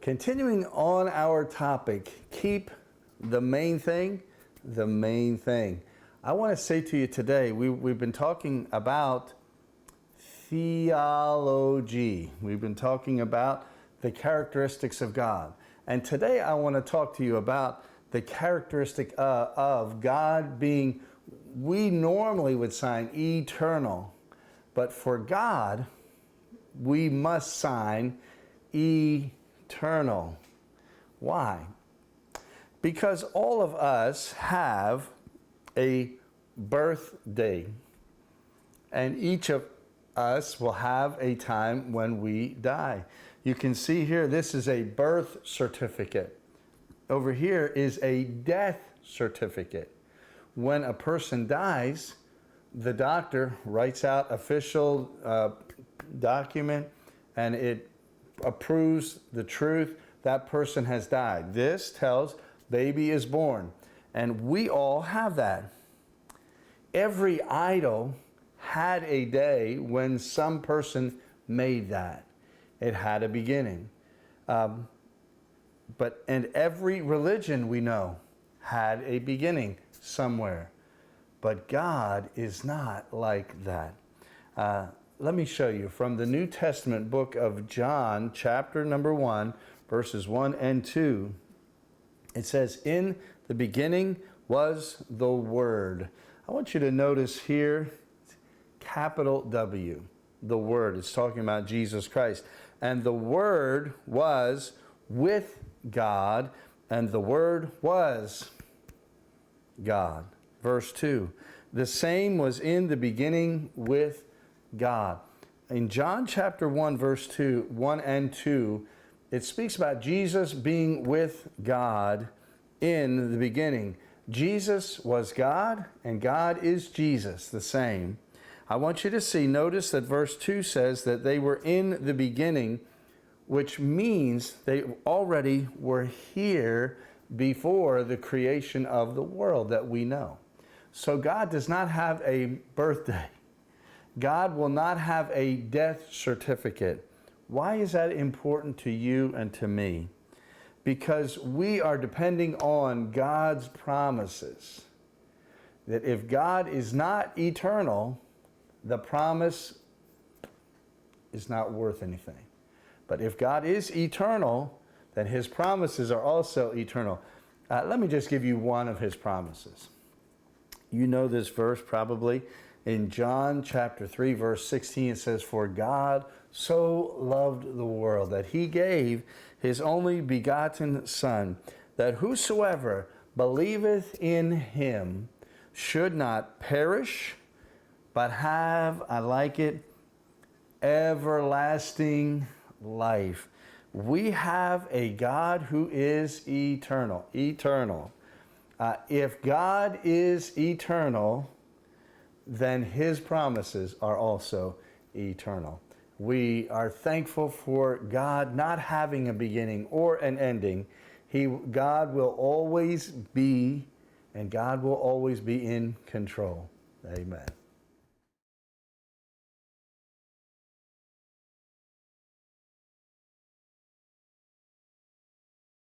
Continuing on our topic, keep the main thing the main thing. I want to say to you today, we've been talking about theology. We've been talking about the characteristics of God. And today I want to talk to you about the characteristic of God being, we normally would sign eternal, but for God, we must sign eternal. Why? Because all of us have a birthday, and each of us will have a time when we die. You can see here, this is a birth certificate. Over here is a death certificate. When a person dies, the doctor writes out official document, and it approves the truth that person has died. This tells baby is born, and we all have that. Every idol had a day when some person made that. It had a beginning. And every religion we know had a beginning somewhere. But God is not like that. Let me show you from the New Testament book of John, chapter number 1, verses 1 and 2. It says, "In the beginning was the Word." I want you to notice here, capital W, the Word. It's talking about Jesus Christ. And the Word was with God, and the Word was God. Verse 2, "The same was in the beginning with God." In John chapter 1, verse 2, 1 and 2, it speaks about Jesus being with God in the beginning. Jesus was God, and God is Jesus, the same. I want you to see, notice that verse 2 says that they were in the beginning, which means they already were here before the creation of the world that we know. So God does not have a birthday. God will not have a death certificate. Why is that important to you and to me? Because we are depending on God's promises. That if God is not eternal, the promise is not worth anything. But if God is eternal, then His promises are also eternal. Let me just give you one of His promises. You know this verse probably. In John chapter 3, verse 16, it says, "For God so loved the world that He gave His only begotten Son, that whosoever believeth in Him should not perish, but have," I like it, "everlasting life." We have a God who is eternal. Eternal. If God is eternal, then His promises are also eternal. We are thankful for God not having a beginning or an ending. God will always be, and God will always be in control. Amen.